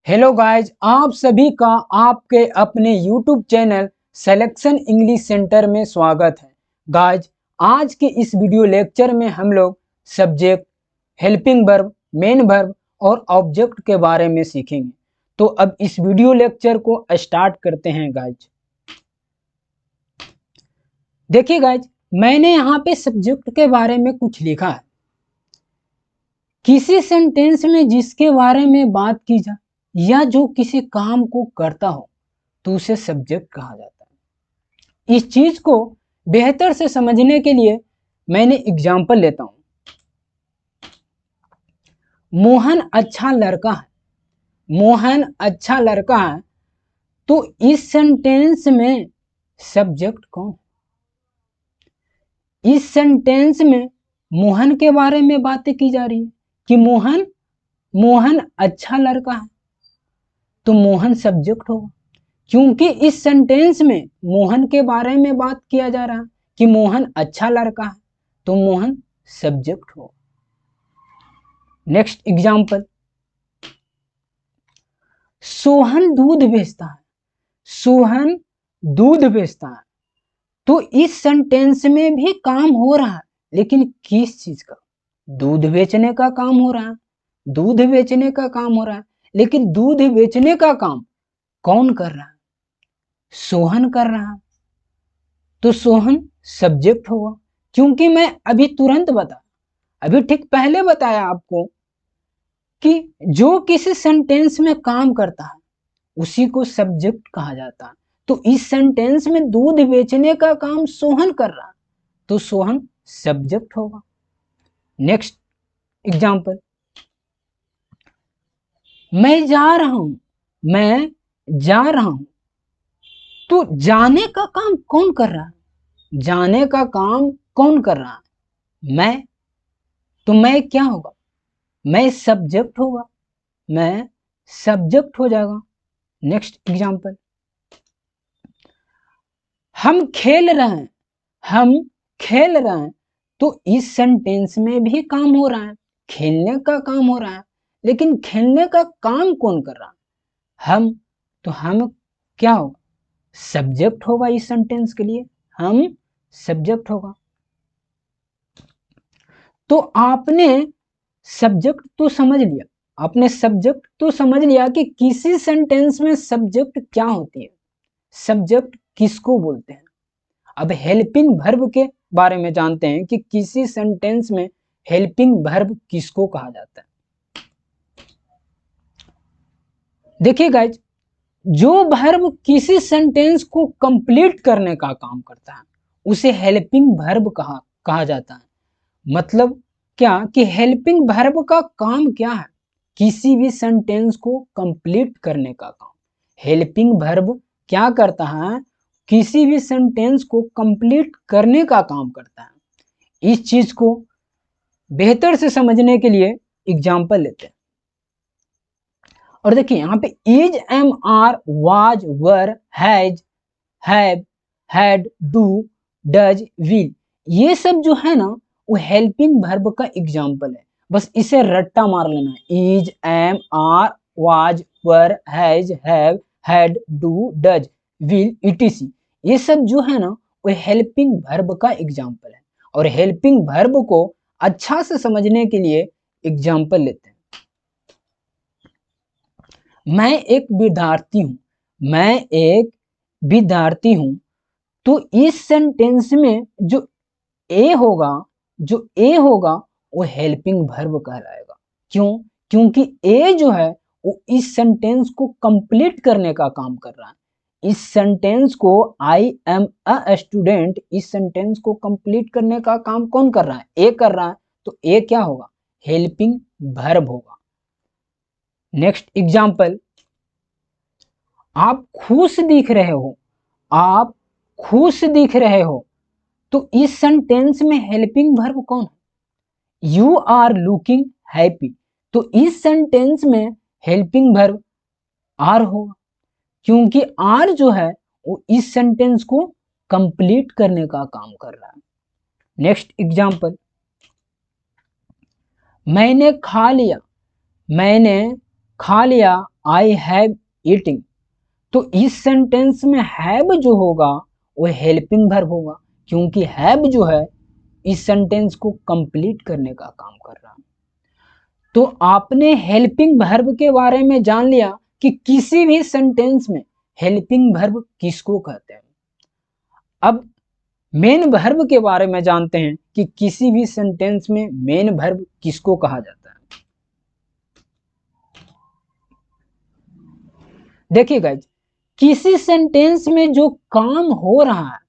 Hello guys, आप सभी का आपके अपने YouTube channel selection English centre में स्वागत है। गाइज, आज के इस वीडियो लेक्चर में हम लोग subject, helping verb, main verb और ऑब्जेक्ट के बारे में सीखेंगे। तो अब इस वीडियो लेक्चर को स्टार्ट करते हैं गाइज। देखिए गाइज, मैंने यहाँ पे सब्जेक्ट के बारे में कुछ लिखा है। किसी सेंटेंस में जिसके बारे में बात की जाए या जो किसी काम को करता हो तो उसे सब्जेक्ट कहा जाता है। इस चीज को बेहतर से समझने के लिए मैंने एग्जाम्पल लेता हूं। मोहन अच्छा लड़का है। मोहन अच्छा लड़का है, तो इस सेंटेंस में सब्जेक्ट कौन है? इस सेंटेंस में मोहन के बारे में बातें की जा रही है कि मोहन मोहन अच्छा लड़का है, तो मोहन सब्जेक्ट होगा। क्योंकि इस सेंटेंस में मोहन के बारे में बात किया जा रहा है कि मोहन अच्छा लड़का है, तो मोहन सब्जेक्ट हो। नेक्स्ट एग्जांपल, सोहन दूध बेचता है। सोहन दूध बेचता है, तो इस सेंटेंस में भी काम हो रहा है, लेकिन किस चीज का? दूध बेचने का काम हो रहा है। दूध बेचने का काम हो रहा है, लेकिन दूध बेचने का काम कौन कर रहा है? सोहन कर रहा है, तो सोहन सब्जेक्ट होगा। क्योंकि मैं अभी तुरंत अभी ठीक पहले बताया आपको कि जो किसी सेंटेंस में काम करता है उसी को सब्जेक्ट कहा जाता है। तो इस सेंटेंस में दूध बेचने का काम सोहन कर रहा है, तो सोहन सब्जेक्ट होगा। नेक्स्ट एग्जांपल, मैं जा रहा हूं। मैं जा रहा हूं, तो जाने का काम कौन कर रहा है? जाने का काम कौन कर रहा है? मैं। तो मैं क्या होगा? मैं सब्जेक्ट होगा। मैं सब्जेक्ट हो जाएगा। नेक्स्ट एग्जांपल, हम खेल रहे हैं। हम खेल रहे हैं, तो इस सेंटेंस में भी काम हो रहा है, खेलने का काम हो रहा है, लेकिन खेलने का काम कौन कर रहा है? हम। तो हम क्या होगा? सब्जेक्ट होगा। इस सेंटेंस के लिए हम सब्जेक्ट होगा। तो आपने सब्जेक्ट तो समझ लिया। आपने सब्जेक्ट तो समझ लिया कि किसी सेंटेंस में सब्जेक्ट क्या होती है, सब्जेक्ट किसको बोलते हैं। अब हेल्पिंग वर्ब के बारे में जानते हैं कि किसी सेंटेंस में हेल्पिंग वर्ब किसको कहा जाता है। देखिए गाइज, जो वर्ब किसी सेंटेंस को कंप्लीट करने का काम करता है उसे हेल्पिंग वर्ब कहा जाता है। मतलब क्या कि हेल्पिंग वर्ब का काम क्या है? किसी भी सेंटेंस को कंप्लीट करने का काम। हेल्पिंग वर्ब क्या करता है? किसी भी सेंटेंस को कंप्लीट करने का काम करता है। इस चीज को बेहतर से समझने के लिए एग्जांपल लेते हैं। और देखिए यहाँ पे is, am, are, was, were, has, have, had, do, does, will, ये सब जो है ना वो हेल्पिंग वर्ब का एग्जांपल है। बस इसे रट्टा मार लेना है। Is, am, are, was, were, has, have, had, do, does, will, etc, ये सब जो है ना वो हेल्पिंग वर्ब का एग्जांपल है। और हेल्पिंग वर्ब को अच्छा से समझने के लिए एग्जांपल लेते हैं। मैं एक विद्यार्थी हूं। मैं एक विद्यार्थी हूं, तो इस सेंटेंस में जो ए होगा, वो हेल्पिंग वर्ब कहलाएगा। क्यों? क्योंकि ए जो है वो इस सेंटेंस को कंप्लीट करने का काम कर रहा है। इस सेंटेंस को आई एम अ स्टूडेंट, इस सेंटेंस को कंप्लीट करने का काम कौन कर रहा है? ए कर रहा है, तो ए क्या होगा? हेल्पिंग वर्ब होगा। नेक्स्ट एग्जांपल, आप खुश दिख रहे हो। आप खुश दिख रहे हो, तो इस सेंटेंस में हेल्पिंग वर्ब कौन है? यू आर लुकिंग हैप्पी, तो इस सेंटेंस में हेल्पिंग वर्ब आर होगा। क्योंकि आर जो है वो इस सेंटेंस को कंप्लीट करने का काम कर रहा है। नेक्स्ट एग्जांपल, मैंने खा लिया। मैंने खा लिया आई हैव ईटिंग, तो इस सेंटेंस में हैव जो होगा वो हेल्पिंग वर्ब होगा, क्योंकि हैव जो है इस सेंटेंस को कंप्लीट करने का काम कर रहा है। तो आपने हेल्पिंग वर्ब के बारे में जान लिया कि किसी भी सेंटेंस में हेल्पिंग वर्ब किसको कहते हैं। अब मेन वर्ब के बारे में जानते हैं कि किसी भी सेंटेंस में मेन वर्ब किसको कहा जाता है। देखिए गाइज, किसी सेंटेंस में जो काम हो रहा है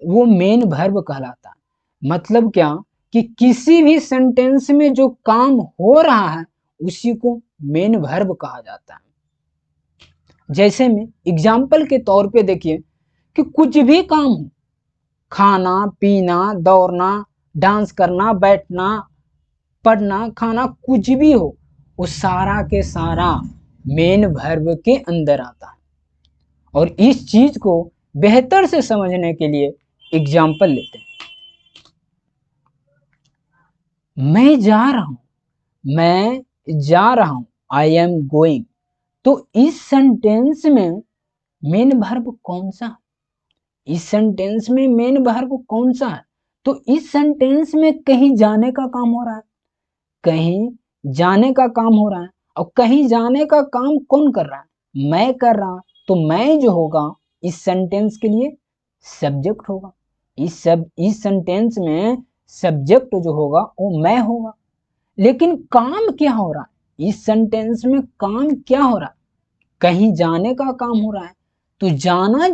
वो मेन वर्ब कहलाता है। मतलब क्या कि किसी भी सेंटेंस में जो काम हो रहा है उसी को मेन वर्ब कहा जाता है। जैसे में एग्जाम्पल के तौर पे देखिए कि कुछ भी काम हो, खाना पीना दौड़ना डांस करना बैठना पढ़ना खाना कुछ भी हो, वो सारा के सारा मेन वर्ब के अंदर आता है। और इस चीज को बेहतर से समझने के लिए एग्जाम्पल लेते हैं। मैं जा रहा हूं, मैं जा रहा हूं, आई एम गोइंग, तो इस सेंटेंस में मेन वर्ब कौन सा है? इस सेंटेंस में मेन वर्ब कौन सा है? तो इस सेंटेंस में कहीं जाने का काम हो रहा है, कहीं जाने का काम हो रहा है। और कहीं जाने का काम कौन कर रहा है? मैं कर रहा। तो मैं जो होगा इस सेंटेंस के लिए सब्जेक्ट होगा। इस सेंटेंस में सब्जेक्ट जो होगा वो मैं होगा। लेकिन काम क्या हो रहा है? इस सेंटेंस में काम क्या हो रहा है? कहीं जाने का काम हो रहा है। तो जाना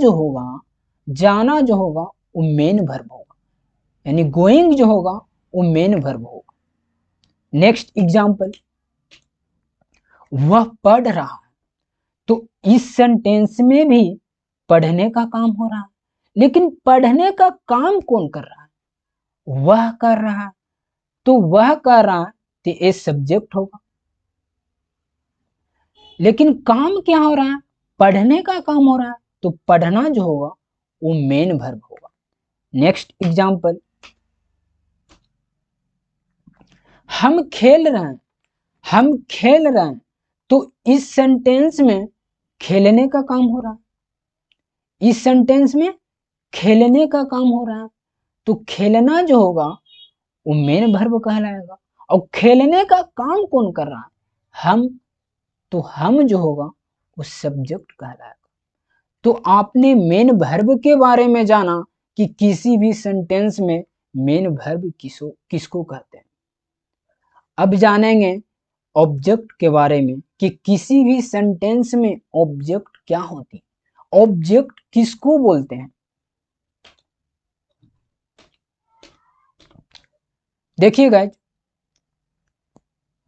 जो होगा वो मेन वर्ब होगा, यानी गोइंग जो होगा वो मेन वर्ब होगा। नेक्स्ट एग्जांपल, वह पढ़ रहा है, तो इस सेंटेंस में भी पढ़ने का काम हो रहा है। लेकिन पढ़ने का काम कौन कर रहा है? वह कर रहा है। तो वह कर रहा है तो ये सब्जेक्ट होगा। लेकिन काम क्या हो रहा है? पढ़ने का काम हो रहा है। तो पढ़ना जो होगा वो मेन वर्ब होगा। नेक्स्ट एग्जांपल, हम खेल रहे हैं, हम खेल रहे हैं, तो इस सेंटेंस में खेलने का काम हो रहा है। इस सेंटेंस में खेलने का काम हो रहा है। तो खेलना जो होगा वो मेन वर्ब कहलाएगा। और खेलने का काम कौन कर रहा है? हम। तो हम जो होगा वो सब्जेक्ट कहलाएगा। तो आपने मेन वर्ब के बारे में जाना कि किसी भी सेंटेंस में मेन वर्ब किसको कहते हैं। अब जानेंगे ऑब्जेक्ट के बारे में कि किसी भी सेंटेंस में ऑब्जेक्ट क्या होती है, ऑब्जेक्ट किसको बोलते हैं। देखिए गाइज,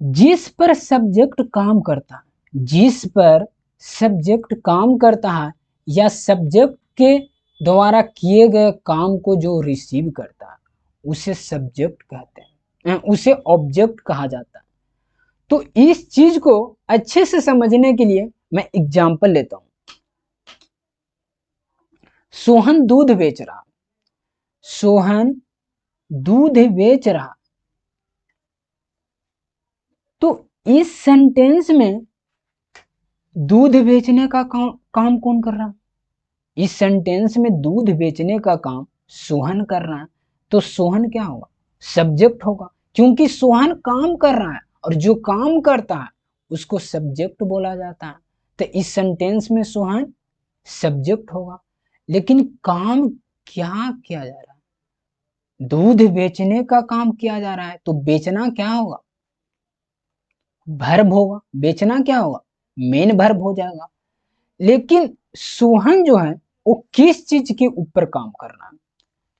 जिस पर सब्जेक्ट काम करता है, जिस पर सब्जेक्ट काम करता है या सब्जेक्ट के द्वारा किए गए काम को जो रिसीव करता है उसे सब्जेक्ट कहते हैं, उसे ऑब्जेक्ट कहा जाता है। तो इस चीज को अच्छे से समझने के लिए मैं एग्जांपल लेता हूं। सोहन दूध बेच रहा, सोहन दूध बेच रहा, तो इस सेंटेंस में दूध बेचने का काम कौन कर रहा है? इस सेंटेंस में दूध बेचने का काम सोहन कर रहा है। तो सोहन क्या होगा? सब्जेक्ट होगा, क्योंकि सोहन काम कर रहा है और जो काम करता है उसको सब्जेक्ट बोला जाता है। तो इस सेंटेंस में सोहन सब्जेक्ट होगा। लेकिन काम क्या किया जा रहा है? दूध बेचने का काम किया जा रहा है। तो बेचना क्या होगा? वर्ब होगा। बेचना क्या होगा? मेन वर्ब हो जाएगा। लेकिन सोहन जो है वो किस चीज के ऊपर काम कर रहा है?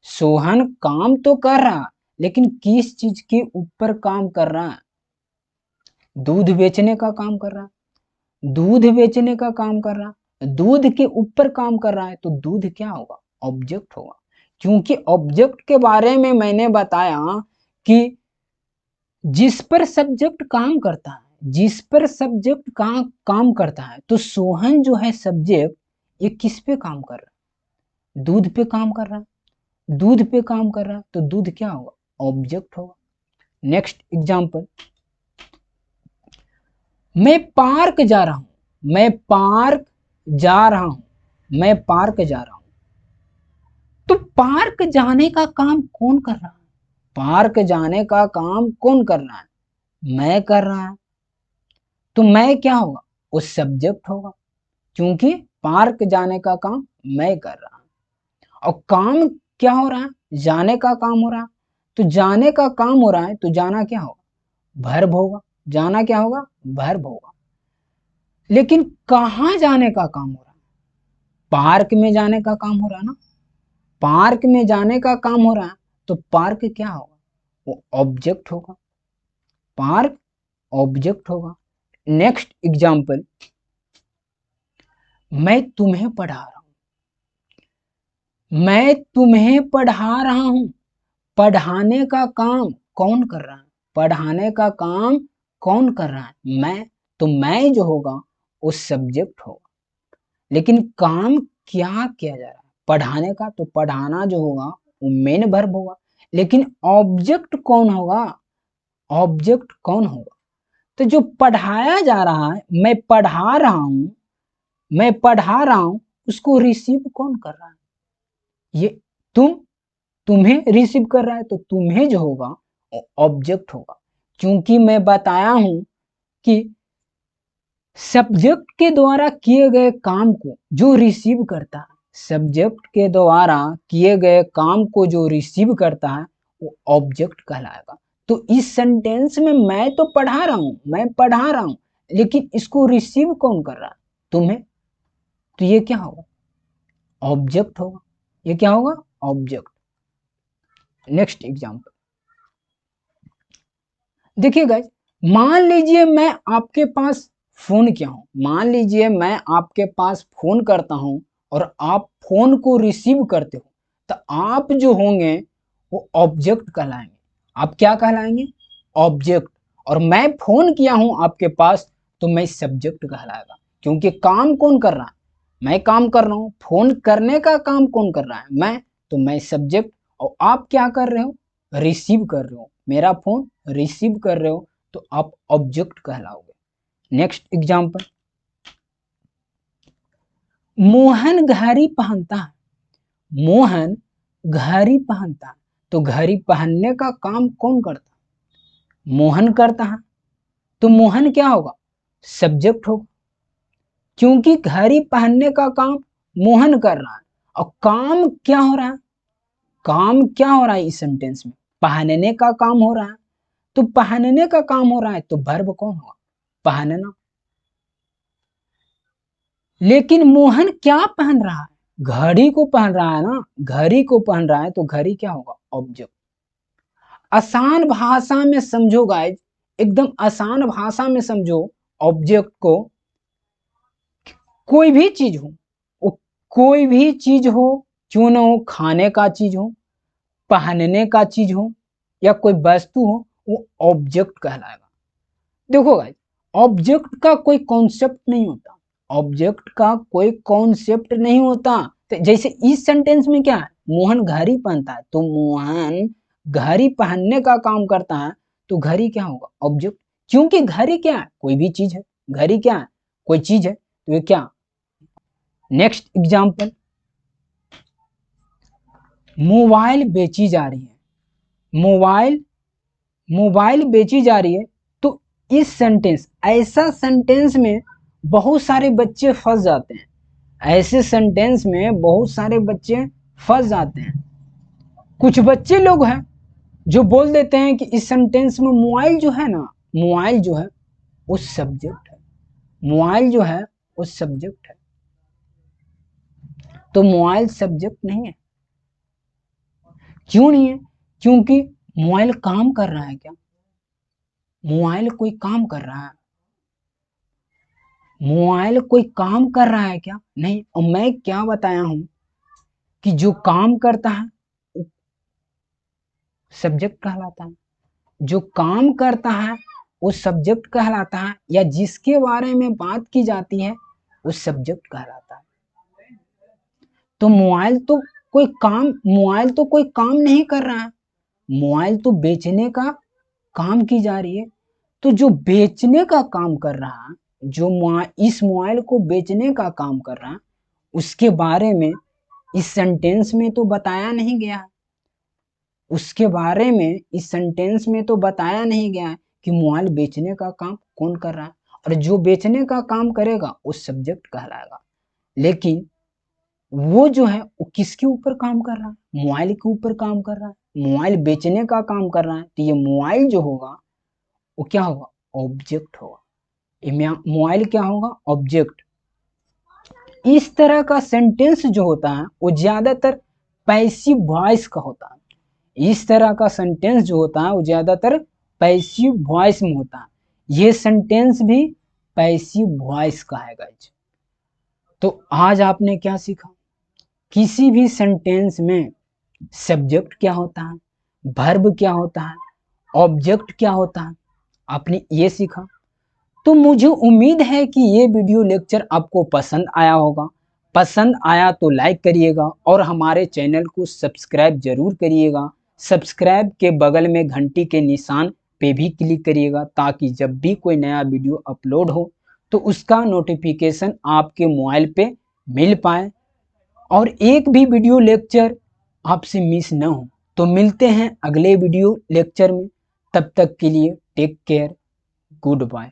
सोहन काम तो कर रहा है, लेकिन किस चीज के ऊपर काम कर रहा है? दूध बेचने का काम कर रहा है। दूध बेचने का काम कर रहा है, दूध के ऊपर काम कर रहा है। तो दूध क्या होगा? ऑब्जेक्ट होगा। क्योंकि ऑब्जेक्ट के बारे में मैंने बताया कि जिस पर सब्जेक्ट काम करता है, जिस पर सब्जेक्ट काम करता है, तो सोहन जो है सब्जेक्ट, ये किस पे काम कर रहा है? दूध पे काम कर रहा है। दूध पे काम कर रहा है तो दूध क्या होगा? ऑब्जेक्ट होगा। नेक्स्ट एग्जांपल, मैं पार्क जा रहा हूं, मैं पार्क जा रहा हूं, मैं पार्क जा रहा हूं। तो पार्क जाने का काम कौन कर रहा है? पार्क जाने का काम कौन कर रहा है? मैं कर रहा है। तो मैं क्या होगा? वो सब्जेक्ट होगा, क्योंकि पार्क जाने का काम मैं कर रहा हूं। और काम क्या हो रहा है? जाने का काम हो रहा है। तो जाने का काम हो रहा है, तो जाना क्या होगा? वर्ब होगा। जाना क्या होगा? वर्ब होगा। लेकिन कहां जाने का काम हो रहा है? पार्क में जाने का काम हो रहा है ना। पार्क में जाने का काम हो रहा है, तो पार्क क्या होगा? वो ऑब्जेक्ट होगा। पार्क ऑब्जेक्ट होगा। नेक्स्ट एग्जाम्पल, मैं तुम्हें पढ़ा रहा हूं, मैं तुम्हें पढ़ा रहा हूं। पढ़ाने का काम कौन कर रहा है? पढ़ाने का काम कौन कर रहा है? मैं। तो मैं जो होगा वो सब्जेक्ट होगा। लेकिन काम क्या किया जा रहा है? पढ़ाने का। तो पढ़ाना जो होगा वो मेन वर्ब होगा। लेकिन ऑब्जेक्ट कौन होगा? ऑब्जेक्ट कौन होगा? तो जो पढ़ाया जा रहा है, मैं पढ़ा रहा हूं, मैं पढ़ा रहा हूं, उसको रिसीव कौन कर रहा है? ये तुम। तुम्हें रिसीव कर रहा है, तो तुम्हें जो होगा ऑब्जेक्ट होगा। क्योंकि मैं बताया हूं कि सब्जेक्ट के द्वारा किए गए काम को जो रिसीव करता है, सब्जेक्ट के द्वारा किए गए काम को जो रिसीव करता है वो ऑब्जेक्ट कहलाएगा। तो इस सेंटेंस में मैं तो पढ़ा रहा हूं, मैं पढ़ा रहा हूं, लेकिन इसको रिसीव कौन कर रहा है? तुम्हें। तो ये क्या होगा? ऑब्जेक्ट होगा। ये क्या होगा? ऑब्जेक्ट। नेक्स्ट एग्जांपल देखिए गाइस, मान लीजिए मैं आपके पास फोन किया हूं, मान लीजिए मैं आपके पास फोन करता हूं और आप फोन को रिसीव करते हो, तो आप जो होंगे वो ऑब्जेक्ट कहलाएंगे। आप क्या कहलाएंगे? ऑब्जेक्ट। और मैं फोन किया हूं आपके पास, तो मैं सब्जेक्ट कहलाएगा। क्योंकि काम कौन कर रहा है? मैं काम कर रहा हूं। फोन करने का काम कौन कर रहा है? मैं। तो मैं सब्जेक्ट। और आप क्या कर रहे हो? रिसीव कर रहे हो, मेरा फोन रिसीव कर रहे हो, तो आप ऑब्जेक्ट कहलाओगे। नेक्स्ट एग्जांपल, मोहन घड़ी पहनता है, मोहन घड़ी पहनता है। तो घड़ी पहनने का काम कौन करता है? मोहन करता है। तो मोहन क्या होगा? सब्जेक्ट होगा। क्योंकि घड़ी पहनने का काम मोहन कर रहा है। और काम क्या हो रहा है? काम क्या हो रहा है इस सेंटेंस में? पहनने का काम हो रहा है। तो पहनने का काम हो रहा है, तो वर्ब कौन होगा? पहनना। लेकिन मोहन क्या पहन रहा है? घड़ी को पहन रहा है ना, घड़ी को पहन रहा है, तो घड़ी क्या होगा? ऑब्जेक्ट। आसान भाषा में समझो गाइज, एकदम आसान भाषा में समझो ऑब्जेक्ट को। कोई भी चीज हो, वो कोई भी चीज हो, क्यों ना हो, खाने का चीज हो, पहनने का चीज हो, या कोई वस्तु हो, वो ऑब्जेक्ट कहलाएगा। देखो गाइस, ऑब्जेक्ट का कोई कॉन्सेप्ट नहीं होता। ऑब्जेक्ट का कोई कॉन्सेप्ट नहीं होता। तो जैसे इस सेंटेंस में क्या है? मोहन घड़ी पहनता है, तो मोहन घड़ी पहनने का काम करता है, तो घड़ी क्या होगा? ऑब्जेक्ट। क्योंकि घड़ी क्या है? कोई भी चीज है। घड़ी क्या है? कोई चीज है, तो ये क्या? नेक्स्ट एग्जांपल, मोबाइल बेची जा रही है, मोबाइल मोबाइल बेची जा रही है। तो इस सेंटेंस, ऐसा सेंटेंस में बहुत सारे बच्चे फंस जाते हैं। ऐसे सेंटेंस में बहुत सारे बच्चे फंस जाते हैं। कुछ बच्चे लोग हैं जो बोल देते हैं कि इस सेंटेंस में मोबाइल जो है ना, मोबाइल जो है वो सब्जेक्ट है, मोबाइल जो है वो सब्जेक्ट है। तो मोबाइल सब्जेक्ट नहीं है। क्यों नहीं है? क्योंकि मोबाइल काम कर रहा है क्या? मोबाइल कोई काम कर रहा है? मोबाइल कोई काम कर रहा है क्या? नहीं। और मैं क्या बताया हूं कि जो काम करता है वो सब्जेक्ट कहलाता है। जो काम करता है वो सब्जेक्ट कहलाता है, या जिसके बारे में बात की जाती है वो सब्जेक्ट कहलाता है। तो मोबाइल तो कोई काम नहीं कर रहा है। मोबाइल तो बेचने का काम की जा रही है। तो जो बेचने का काम कर रहा है जो इस मोबाइल को बेचने का काम कर रहा है उसके बारे में इस सेंटेंस में तो बताया नहीं गया है। उसके बारे में इस सेंटेंस में तो बताया नहीं गया है कि मोबाइल बेचने का काम कौन कर रहा है, और जो बेचने का काम करेगा वो सब्जेक्ट कहलाएगा। लेकिन वो जो है वो किसके ऊपर काम कर रहा है, मोबाइल के ऊपर काम कर रहा है। मोबाइल बेचने का काम कर रहा है तो ये मोबाइल जो होगा वो क्या होगा, ऑब्जेक्ट होगा। मोबाइल क्या होगा, ऑब्जेक्ट। इस तरह का सेंटेंस जो होता है वो ज्यादातर पैसिव वॉइस का होता है। इस तरह का सेंटेंस जो होता है वो ज्यादातर पैसिव वॉइस में होता है। ये सेंटेंस भी पैसिव वॉइस का है गाइज। तो आज आपने क्या सीखा, किसी भी सेंटेंस में सब्जेक्ट क्या होता है, वर्ब क्या होता है, ऑब्जेक्ट क्या होता है, आपने ये सीखा। तो मुझे उम्मीद है कि ये वीडियो लेक्चर आपको पसंद आया होगा। पसंद आया तो लाइक करिएगा और हमारे चैनल को सब्सक्राइब जरूर करिएगा। सब्सक्राइब के बगल में घंटी के निशान पे भी क्लिक करिएगा ताकि जब भी कोई नया वीडियो अपलोड हो तो उसका नोटिफिकेशन आपके मोबाइल पे मिल पाए और एक भी वीडियो लेक्चर आपसे मिस न हो। तो मिलते हैं अगले वीडियो लेक्चर में, तब तक के लिए टेक केयर, गुड बाय।